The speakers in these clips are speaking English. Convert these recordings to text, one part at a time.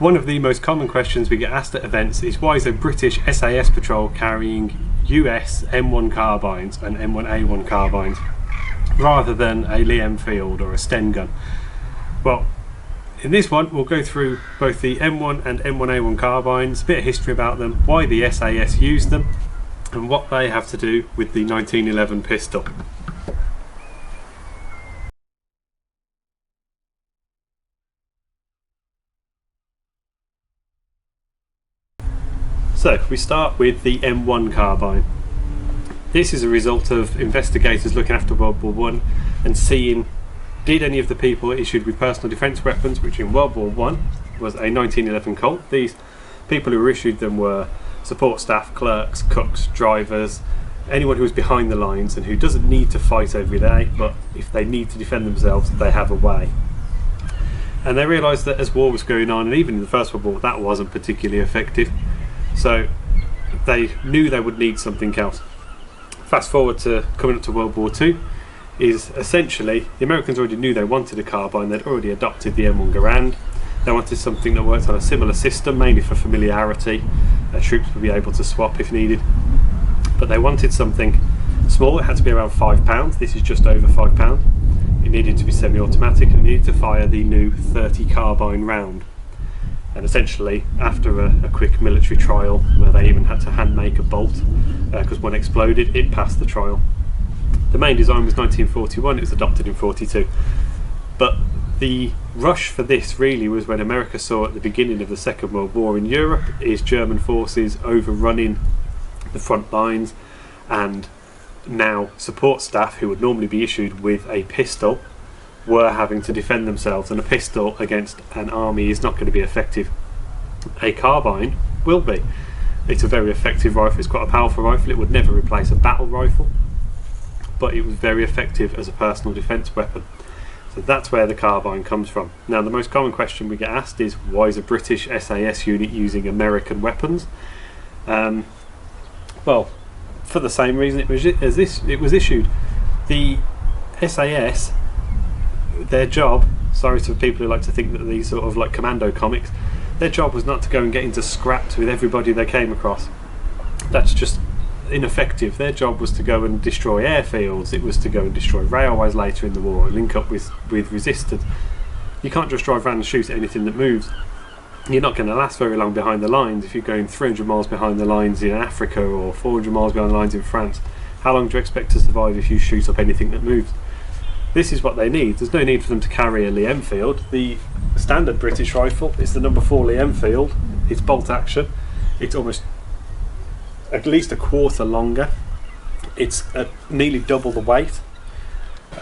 One of the most common questions we get asked at events is, why is a British SAS patrol carrying US M1 carbines and M1A1 carbines rather than a Lee Enfield or a Sten gun? Well, in this one we'll go through both the M1 and M1A1 carbines, a bit of history about them, why the SAS used them, and what they have to do with the 1911 pistol. So we start with the M1 carbine. This is a result of investigators looking after World War One and seeing, did any of the people issued with personal defence weapons, which in World War One was a 1911 Colt. These people who were issued them were support staff, clerks, cooks, drivers, anyone who was behind the lines and who doesn't need to fight every day, but if they need to defend themselves, they have a way. And they realised that as war was going on, and even in the First World War, that wasn't particularly effective. So they knew they would need something else. Fast forward to coming up to World War II, is essentially the Americans already knew they wanted a carbine. They'd already adopted the M1 Garand. They wanted something that worked on a similar system, mainly for familiarity. Troops would be able to swap if needed. But they wanted something small. It had to be around £5. This is just over £5. It needed to be semi-automatic and it needed to fire the new 30 carbine round. And essentially, after a quick military trial where they even had to hand make a bolt because one exploded, it passed the trial. The main design was 1941, it was adopted in 42. But the rush for this really was when America saw at the beginning of the Second World War in Europe is German forces overrunning the front lines, and now support staff who would normally be issued with a pistol were having to defend themselves, and a pistol against an army is not going to be effective. A carbine will be. It's a very effective rifle, it's quite a powerful rifle. It would never replace a battle rifle, but it was very effective as a personal defence weapon. So that's where the carbine comes from. Now the most common question we get asked is, why is a British SAS unit using American weapons? Well, for the same reason it was issued. The SAS, their job, sorry to people who like to think that these sort of like commando comics, their job was not to go and get into scraps with everybody they came across. That's just ineffective. Their job was to go and destroy airfields, it was to go and destroy railways later in the war, link up with resistance. You can't just drive around and shoot at anything that moves. You're not going to last very long behind the lines. If you're going 300 miles behind the lines in Africa or 400 miles behind the lines in France, how long do you expect to survive if you shoot up anything that moves? This is what they need. There's no need for them to carry a Lee Enfield. The standard British rifle is the number 4 Lee Enfield. It's bolt action. It's almost at least a quarter longer. It's nearly double the weight.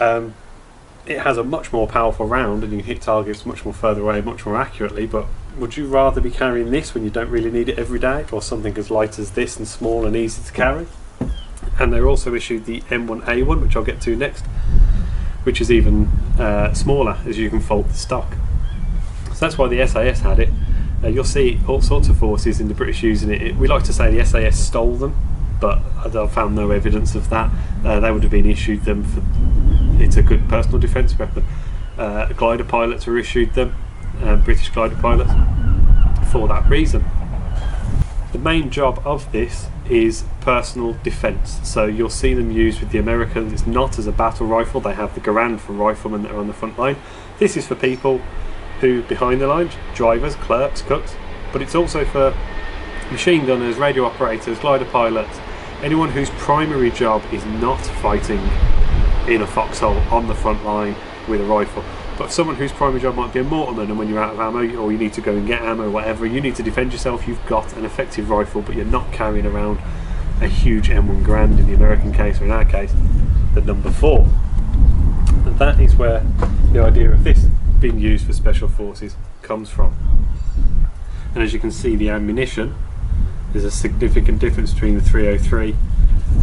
It has a much more powerful round and you can hit targets much more further away, much more accurately, but would you rather be carrying this when you don't really need it every day, or something as light as this and small and easy to carry? And they're also issued the M1A1, which I'll get to next, which is even smaller, as you can fold the stock. So that's why the SAS had it. You'll see all sorts of forces in the British using it. We like to say the SAS stole them, but I've found no evidence of that. They would have been issued them for, it's a good personal defence weapon. Glider pilots were issued them, British glider pilots, for that reason. The main job of this is personal defence, so you'll see them used with the Americans. It's not as a battle rifle. They have the Garand for riflemen that are on the front line. This is for people who behind the lines, drivers, clerks, cooks, but it's also for machine gunners, radio operators, glider pilots, anyone whose primary job is not fighting in a foxhole on the front line with a rifle, but someone whose primary job might be a mortarman, and when you're out of ammo or you need to go and get ammo or whatever, you need to defend yourself, you've got an effective rifle but you're not carrying around a huge M1 Garand in the American case, or in our case the number 4. And that is where the idea of this being used for special forces comes from. And as you can see, the ammunition, there's a significant difference between the 303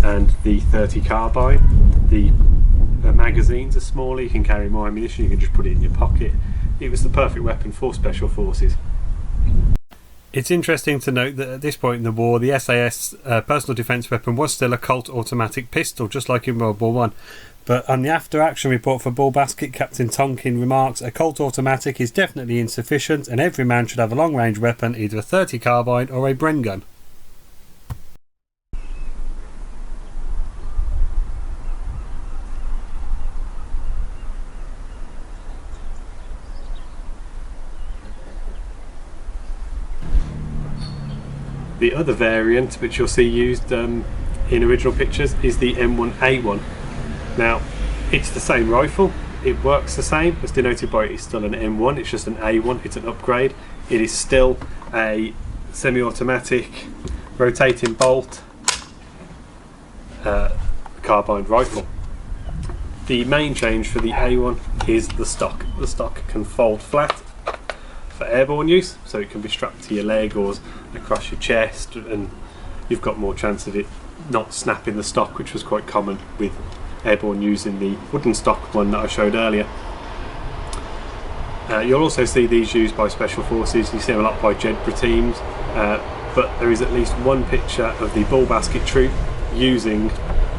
and the 30 carbine. The magazines are smaller, you can carry more ammunition, you can just put it in your pocket. It was the perfect weapon for special forces. It's interesting to note that at this point in the war, the SAS personal defence weapon was still a Colt automatic pistol, just like in World War One. But on the after-action report for BULBASKET, Captain Tonkin remarks, "A Colt automatic is definitely insufficient, and every man should have a long-range weapon, either a .30 carbine or a Bren gun." The other variant which you'll see used in original pictures is the M1A1. Now, it's the same rifle, it works the same, it's denoted by it's still an M1, it's just an A1, it's an upgrade. It is still a semi-automatic rotating bolt carbine rifle. The main change for the A1 is the stock. The stock can fold flat for airborne use, so it can be strapped to your leg or across your chest, and you've got more chance of it not snapping the stock, which was quite common with airborne using the wooden stock one that I showed earlier. You'll also see these used by special forces. You see them a lot by Jedburgh teams, but there is at least one picture of the BULBASKET troop using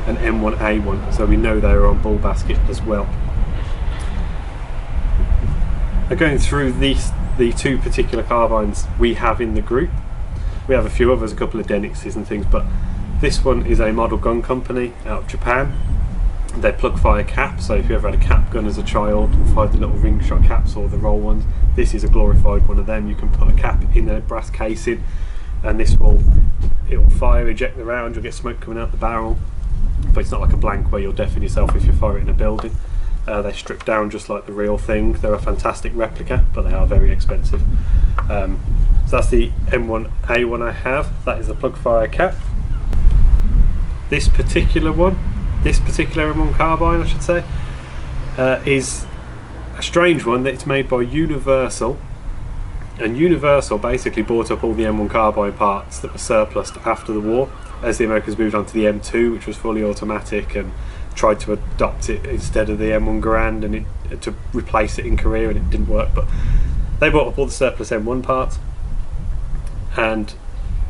an M1A1, so we know they're on BULBASKET as well. Going through the two particular carbines we have in the group, we have a few others, a couple of Denixes and things, but this one is a model gun company out of Japan. They plug fire caps, so if you ever had a cap gun as a child and fired the little ring shot caps or the roll ones, this is a glorified one of them. You can put a cap in a brass casing and it will fire, eject the round, you'll get smoke coming out the barrel, but it's not like a blank where you'll deafen yourself if you fire it in a building. They strip down just like the real thing. They're a fantastic replica, but they are very expensive. So that's the M1A1 I have. That is the plug fire cap. This particular M1 carbine, I should say, is a strange one. That it's made by Universal, and Universal basically bought up all the M1 carbine parts that were surplus after the war, as the Americans moved on to the M2, which was fully automatic, and tried to adopt it instead of the M1 Garand and to replace it in Korea, and it didn't work. But they bought up all the surplus M1 parts and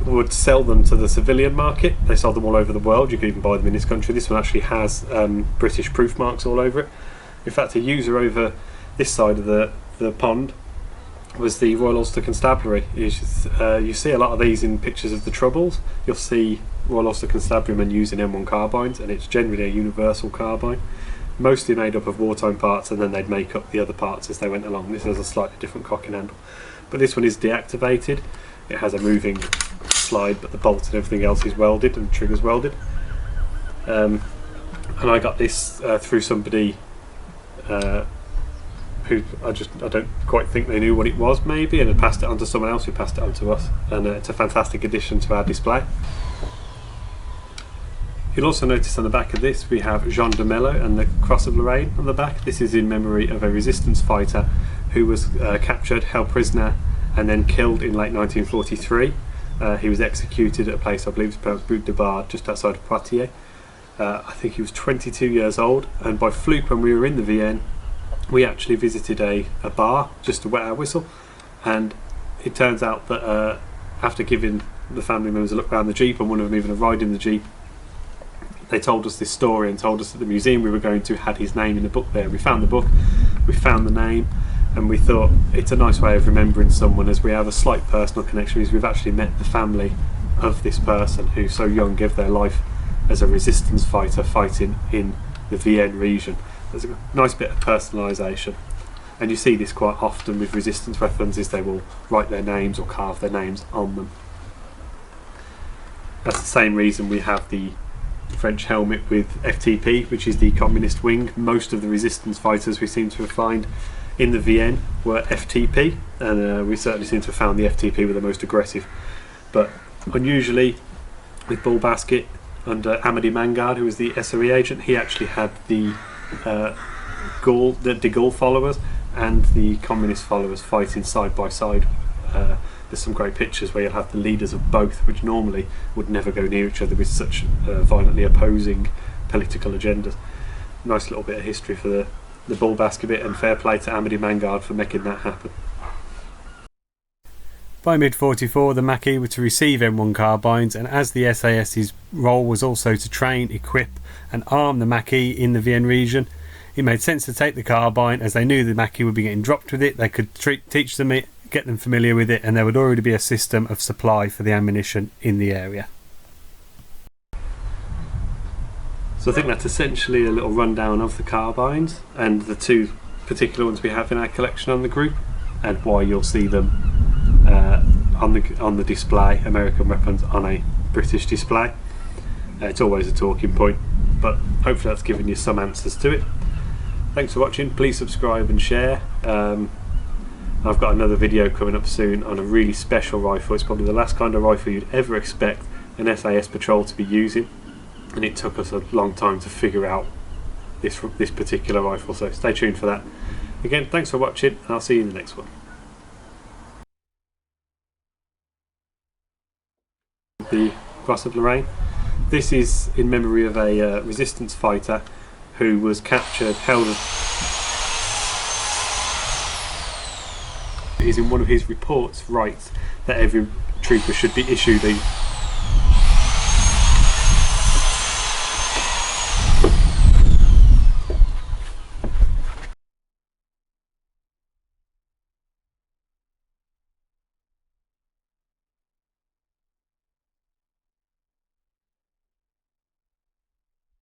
would sell them to the civilian market. They sold them all over the world. You could even buy them in this country. This one actually has British proof marks all over it. In fact, a user over this side of the pond was the Royal Ulster Constabulary. You see a lot of these in pictures of the Troubles. You'll see Royal Ulster Constabularymen using M1 carbines, and it's generally a universal carbine, mostly made up of wartime parts, and then they'd make up the other parts as they went along. This has a slightly different cock and handle, but this one is deactivated. It has a moving slide, but the bolts and everything else is welded and the trigger's welded. And I got this through somebody who I don't quite think they knew what it was, maybe, and had passed it on to someone else who passed it on to us, and it's a fantastic addition to our display. You'll also notice on the back of this we have Jean de Mello and the Cross of Lorraine on the back. This is in memory of a resistance fighter who was captured, held prisoner, and then killed in late 1943. He was executed at a place, I believe it's pronounced Butte de Bar, just outside of Poitiers. I think he was 22 years old, and by fluke, when we were in the Vienne, we actually visited a bar just to wet our whistle, and it turns out that after giving the family members a look around the Jeep, and one of them even a ride in the Jeep, they told us this story and told us that the museum we were going to had his name in the book there. We found the book, we found the name, and we thought it's a nice way of remembering someone, as we have a slight personal connection, because we've actually met the family of this person who so young gave their life as a resistance fighter fighting in the Vienne region. There's a nice bit of personalisation, and you see this quite often with resistance weapons, is they will write their names or carve their names on them. That's the same reason we have the French helmet with FTP, which is the communist wing. Most of the resistance fighters we seem to find in the Vienne were FTP, and we certainly seem to have found the FTP were the most aggressive. But unusually with BULBASKET, under Amedy Mangard, who was the SOE agent, he actually had the de Gaulle followers and the communist followers fighting side by side. There's some great pictures where you'll have the leaders of both, which normally would never go near each other with such violently opposing political agendas. Nice little bit of history for the BULBASKET bit, and fair play to Amedy Mangard for making that happen. By mid-44, the Maquis were to receive M1 carbines, and as the SAS's role was also to train, equip and arm the Maquis in the Vienne region, it made sense to take the carbine, as they knew the Maquis would be getting dropped with it. They could teach them it, get them familiar with it, and there would already be a system of supply for the ammunition in the area. So I think that's essentially a little rundown of the carbines and the two particular ones we have in our collection on the group, and why you'll see them on the display, American weapons on a British display. It's always a talking point, but hopefully that's given you some answers to it. Thanks for watching. Please subscribe and share. I've got another video coming up soon on a really special rifle. It's probably the last kind of rifle you'd ever expect an SAS patrol to be using, and it took us a long time to figure out this particular rifle, so stay tuned for that. Again, thanks for watching, and I'll see you in the next one. The Cross of Lorraine. This is in memory of a resistance fighter who was captured, held. Is in one of his reports writes that every trooper should be issued a